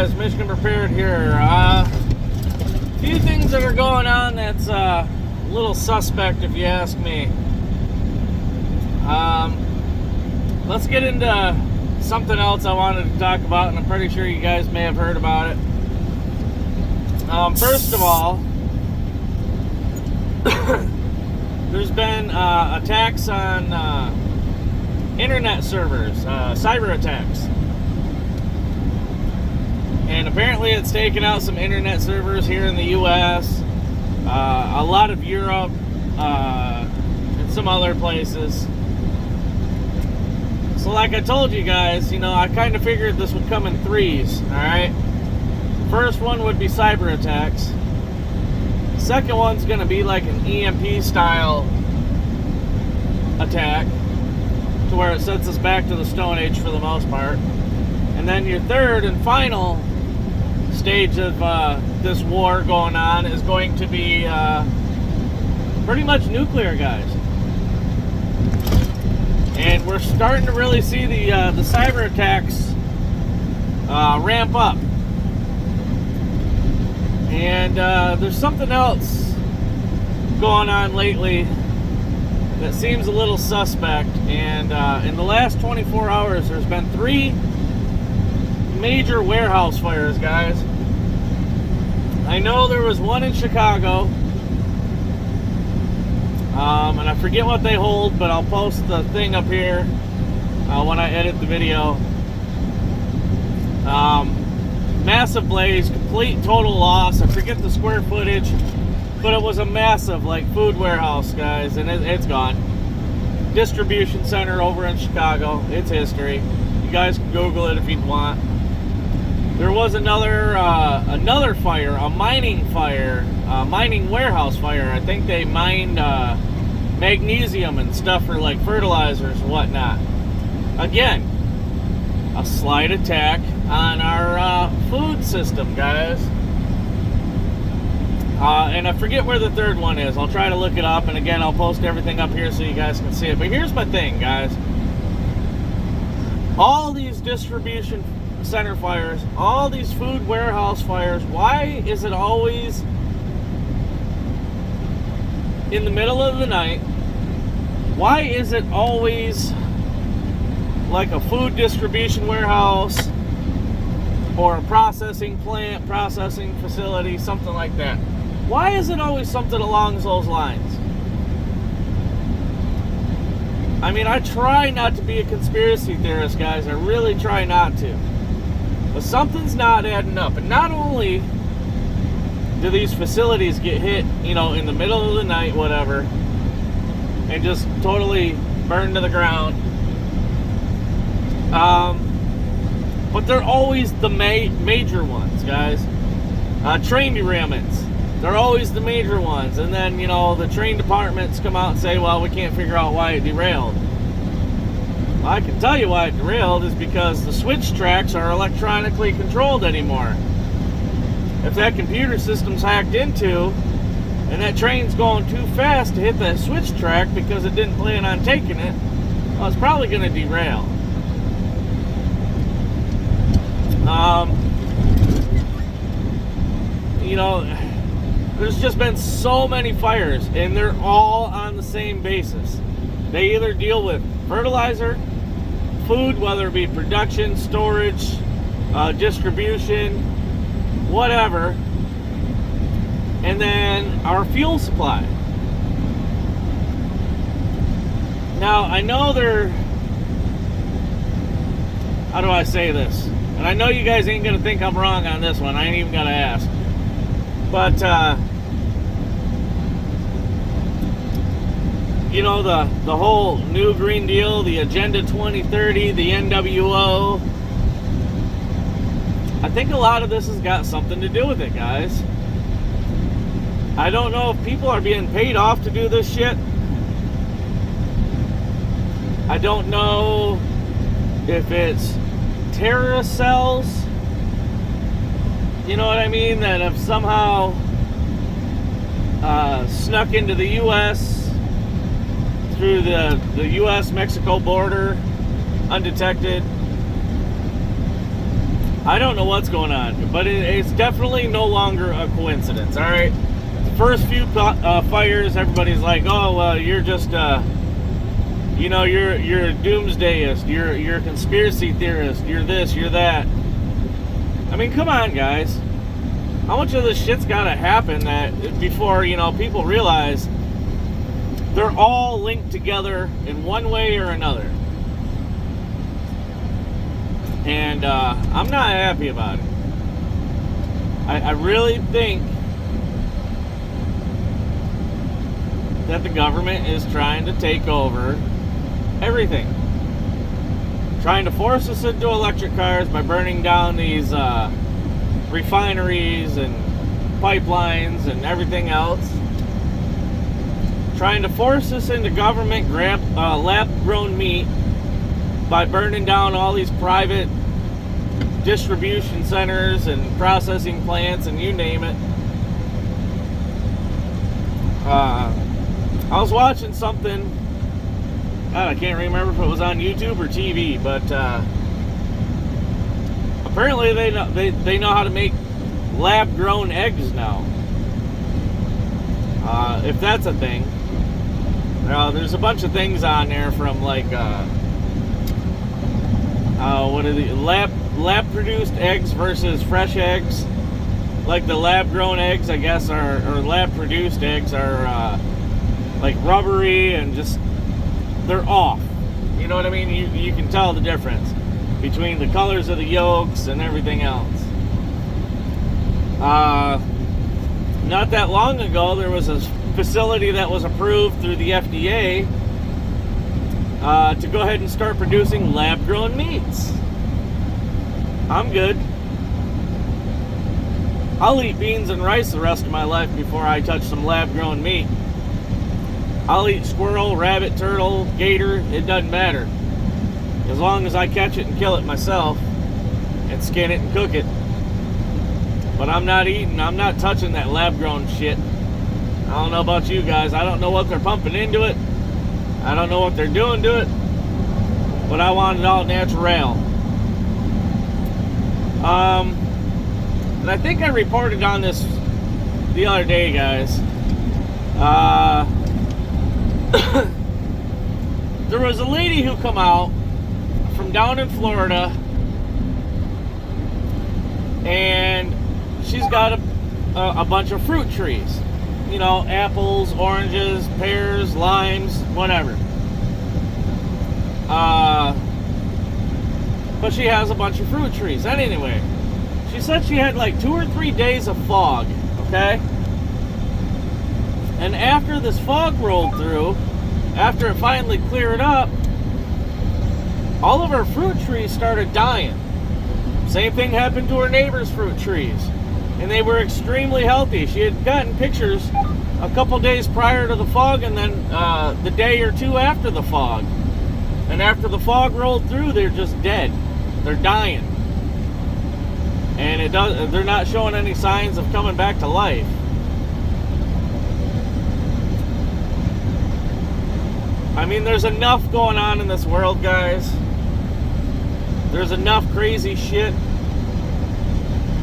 guys, Michigan Prepared here. A few things that are going on that's a little suspect if you ask me. Let's get into something else I wanted to talk about, and I'm pretty sure you guys may have heard about it. First of all, there's been attacks on internet servers, cyber attacks. And apparently it's taken out some internet servers here in the US, a lot of Europe, and some other places. So like I told you guys, I kind of figured this would come in threes, alright? First one would be cyber attacks. Second one's going to be like an EMP style attack, to where it sets us back to the Stone Age for the most part. And then your third and final stage of this war going on is going to be pretty much nuclear, guys. And we're starting to really see the cyber attacks ramp up. And there's something else going on lately that seems a little suspect. And in the last 24 hours, there's been 3 major warehouse fires, guys. I know there was one in Chicago, and I forget what they hold, but I'll post the thing up here when I edit the video. Massive blaze, complete total loss. I forget the square footage, but it was a massive food warehouse, guys, and it's gone. Distribution center over in Chicago. It's history. You guys can Google it if you want. There was another fire, a mining fire, mining warehouse fire. I think they mined magnesium and stuff for fertilizers and whatnot. Again, a slight attack on our food system, guys. And I forget where the third one is. I'll try to look it up, and again, I'll post everything up here so you guys can see it. But here's my thing, guys. All these distribution center fires, all these food warehouse fires, why is it always in the middle of the night? Why is it always like a food distribution warehouse or a processing plant, processing facility, something like that? Why is it always something along those lines? I mean, I try not to be a conspiracy theorist, guys. I really try not to. But something's not adding up. And not only do these facilities get hit, in the middle of the night, whatever, and just totally burned to the ground, but they're always the major ones, guys. Train derailments, they're always the major ones. And then, the train departments come out and say, well, we can't figure out why it derailed. Well, I can tell you why it derailed is because the switch tracks are electronically controlled anymore. If that computer system's hacked into, and that train's going too fast to hit that switch track because it didn't plan on taking it, well, it's probably going to derail. There's just been so many fires, and they're all on the same basis. They either deal with fertilizer, food, whether it be production, storage, distribution, whatever, and then our fuel supply. Now, I know how do I say this? And I know you guys ain't gonna think I'm wrong on this one. I ain't even gonna ask. But, the whole New Green Deal, the Agenda 2030, the NWO, I think a lot of this has got something to do with it, guys. I don't know if people are being paid off to do this shit. I don't know if it's terrorist cells, you know what I mean, that have somehow snuck into the U.S. through the U.S.-Mexico border undetected. I don't know what's going on, but it's definitely no longer a coincidence. All right, the first few fires, everybody's like, "Oh, well, you're just, you know, you're a doomsdayist. You're a conspiracy theorist. You're this. You're that." I mean, come on, guys. How much of this shit's got to happen that before people realize they're all linked together in one way or another? And I'm not happy about it. I really think that the government is trying to take over everything. Trying to force us into electric cars by burning down these refineries and pipelines and everything else. Trying to force us into government lab-grown meat by burning down all these private distribution centers and processing plants and you name it. I was watching something, I can't remember if it was on YouTube or TV, but apparently they know how to make lab-grown eggs now. If that's a thing. There's a bunch of things on there from like what are the lab-produced eggs versus fresh eggs. Like the lab-grown eggs, I guess, or lab-produced eggs are like rubbery and just they're off. You know what I mean? You can tell the difference between the colors of the yolks and everything else. Not that long ago, there was a facility that was approved through the FDA to go ahead and start producing lab-grown meats. I'm good. I'll eat beans and rice the rest of my life before I touch some lab-grown meat. I'll eat squirrel, rabbit, turtle, gator, it doesn't matter. As long as I catch it and kill it myself and skin it and cook it. But I'm not touching that lab-grown shit. I don't know about you guys. I don't know what they're pumping into it. I don't know what they're doing to it. But I want it all natural. And I think I reported on this the other day, guys. There was a lady who come out from down in Florida, and she's got a bunch of fruit trees. You know, apples, oranges, pears, limes, whatever. But she has a bunch of fruit trees. And anyway, she said she had like 2 or 3 days of fog, okay? And after this fog rolled through, after it finally cleared up, all of her fruit trees started dying. Same thing happened to her neighbor's fruit trees. And they were extremely healthy. She had gotten pictures a couple days prior to the fog and then the day or two after the fog. And after the fog rolled through, they're just dead. They're dying. And they're not showing any signs of coming back to life. I mean, there's enough going on in this world, guys. There's enough crazy shit.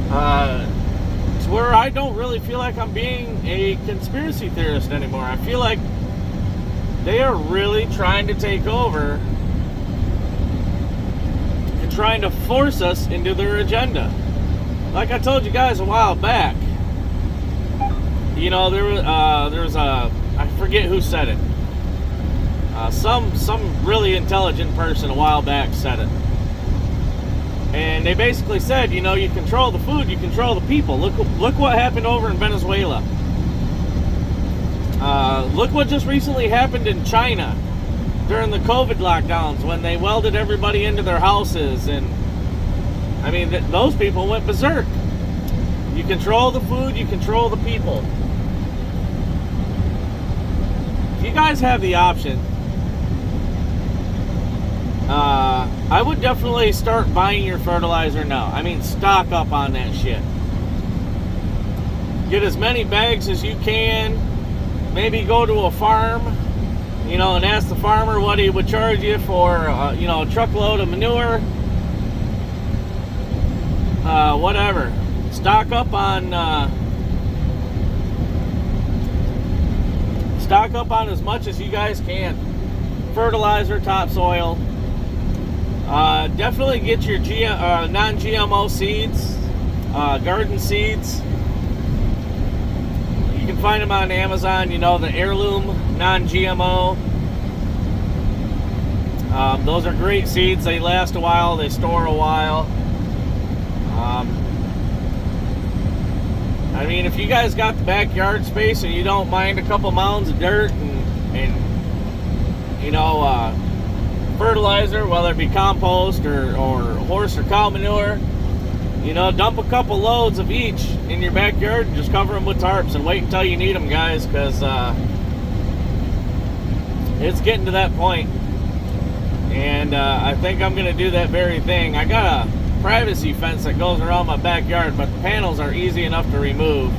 To where I don't really feel like I'm being a conspiracy theorist anymore. I feel like they are really trying to take over and trying to force us into their agenda. Like I told you guys a while back, you know, there was I forget who said it. Some really intelligent person a while back said it. And they basically said, you know, you control the food, you control the people. Look what happened over in Venezuela. Look what just recently happened in China during the COVID lockdowns when they welded everybody into their houses. And I mean, those people went berserk. You control the food, you control the people. If you guys have the option, I would definitely start buying your fertilizer now. I mean, stock up on that shit. Get as many bags as you can. Maybe go to a farm, you know, and ask the farmer what he would charge you for, you know, a truckload of manure. whatever. Stock up on as much as you guys can. Fertilizer, topsoil. Definitely get your non-GMO seeds, garden seeds. You can find them on Amazon, you know, the heirloom non-GMO. Those are great seeds. They last a while, they store a while. I mean, if you guys got the backyard space and you don't mind a couple mounds of dirt and you know, fertilizer, whether it be compost or horse or cow manure, you know, dump a couple loads of each in your backyard and just cover them with tarps and wait until you need them, guys, because it's getting to that point. And I think I'm going to do that very thing. I got a privacy fence that goes around my backyard, but the panels are easy enough to remove.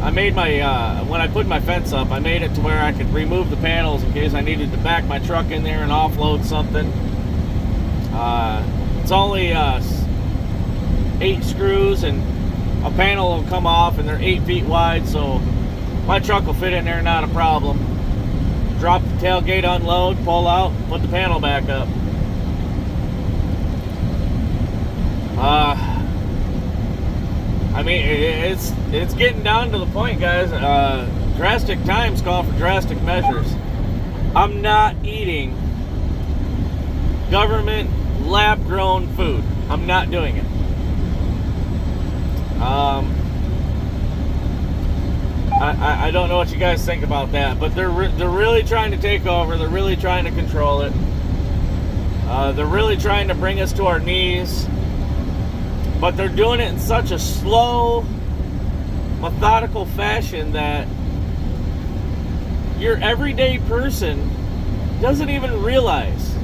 I made my, when I put my fence up, I made it to where I could remove the panels in case I needed to back my truck in there and offload something. It's only 8 screws and a panel will come off, and they're 8 feet wide, so my truck will fit in there, not a problem. Drop the tailgate, unload, pull out, put the panel back up. I mean, it's getting down to the point, guys. Drastic times call for drastic measures. I'm not eating government lab-grown food. I'm not doing it. I don't know what you guys think about that, but they're really trying to take over. They're really trying to control it. They're really trying to bring us to our knees. But they're doing it in such a slow, methodical fashion that your everyday person doesn't even realize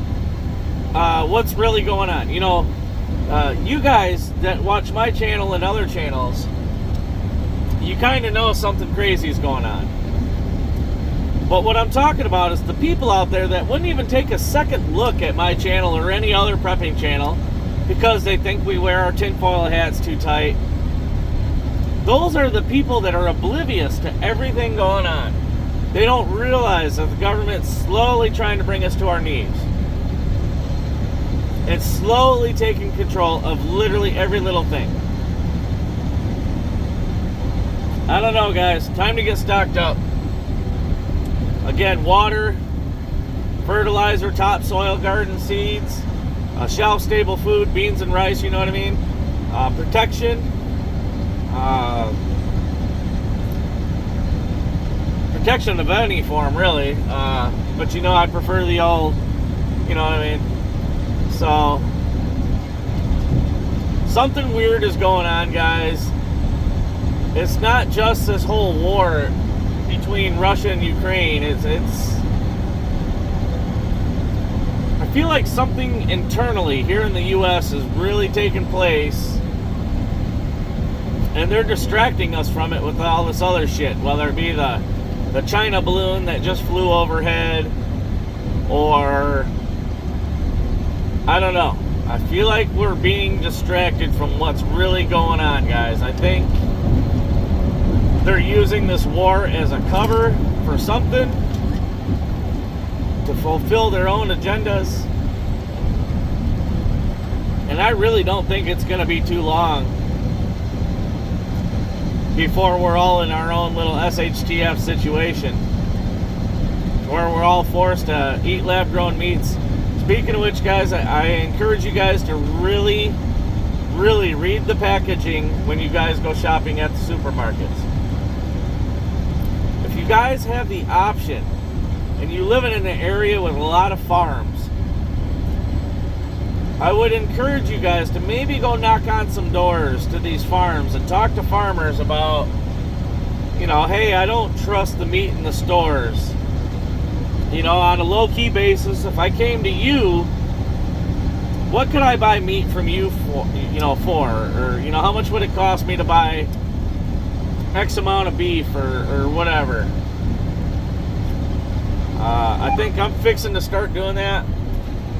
what's really going on. You know, you guys that watch my channel and other channels, you kind of know something crazy is going on. But what I'm talking about is the people out there that wouldn't even take a second look at my channel or any other prepping channel because they think we wear our tinfoil hats too tight. Those are the people that are oblivious to everything going on. They don't realize that the government's slowly trying to bring us to our knees. It's slowly taking control of literally every little thing. I don't know, guys. Time to get stocked up. Again, water, fertilizer, topsoil, garden seeds, shelf-stable food, beans and rice, you know what I mean? Protection. Protection of any form, really. But you know, I prefer the old, you know what I mean? So, something weird is going on, guys. It's not just this whole war between Russia and Ukraine. It's I feel like something internally here in the U.S. is really taking place, and they're distracting us from it with all this other shit, whether it be the China balloon that just flew overhead, or I don't know. I feel like we're being distracted from what's really going on, guys. I think they're using this war as a cover for something to fulfill their own agendas. And I really don't think it's going to be too long before we're all in our own little SHTF situation where we're all forced to eat lab-grown meats. Speaking of which, guys, I encourage you guys to really, really read the packaging when you guys go shopping at the supermarkets. If you guys have the option and you live in an area with a lot of farms, I would encourage you guys to maybe go knock on some doors to these farms and talk to farmers about, you know, hey, I don't trust the meat in the stores. You know, on a low-key basis, if I came to you, what could I buy meat from you for, or, you know, how much would it cost me to buy X amount of beef or whatever? I think I'm fixing to start doing that.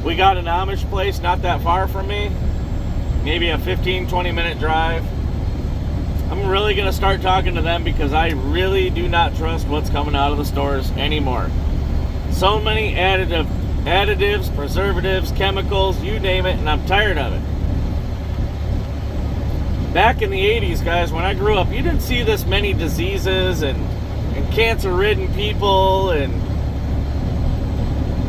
We got an Amish place not that far from me. maybe a 15-20 minute drive. I'm really going to start talking to them because I really do not trust what's coming out of the stores anymore. So many additives, preservatives, chemicals, you name it, and I'm tired of it. Back in the 80s, guys, when I grew up, you didn't see this many diseases and cancer-ridden people, and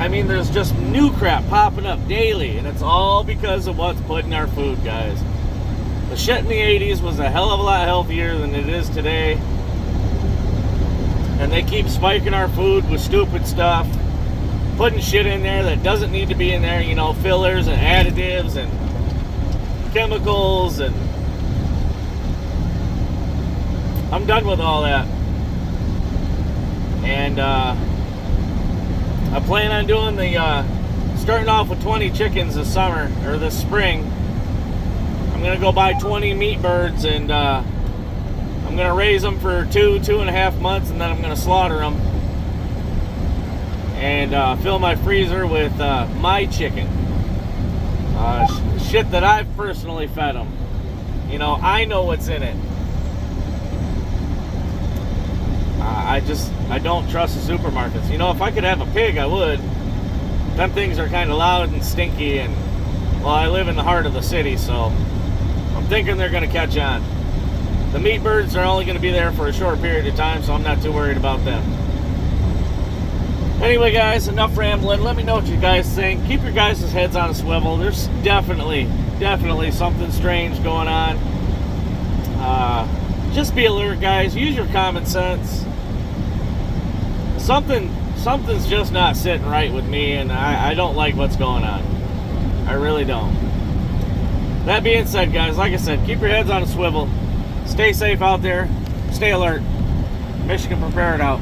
I mean, there's just new crap popping up daily, and it's all because of what's put in our food, guys. The shit in the 80s was a hell of a lot healthier than it is today, and they keep spiking our food with stupid stuff, putting shit in there that doesn't need to be in there, you know, fillers and additives and chemicals, and I'm done with all that. And I plan on doing starting off with 20 chickens this summer, or this spring. I'm going to go buy 20 meat birds, and I'm going to raise them for 2.5 months, and then I'm going to slaughter them. And fill my freezer with my chicken. Shit that I've personally fed them. You know, I know what's in it. I don't trust the supermarkets. You know, if I could have a pig, I would. Them things are kind of loud and stinky, and, well, I live in the heart of the city, so I'm thinking they're going to catch on. The meat birds are only going to be there for a short period of time, so I'm not too worried about them. Anyway, guys, enough rambling. Let me know what you guys think. Keep your guys' heads on a swivel. There's definitely something strange going on. Just be alert, guys. Use your common sense. Something's just not sitting right with me, and I don't like what's going on. I really don't. That being said, guys, like I said, keep your heads on a swivel. Stay safe out there. Stay alert. Michigan Prepared out.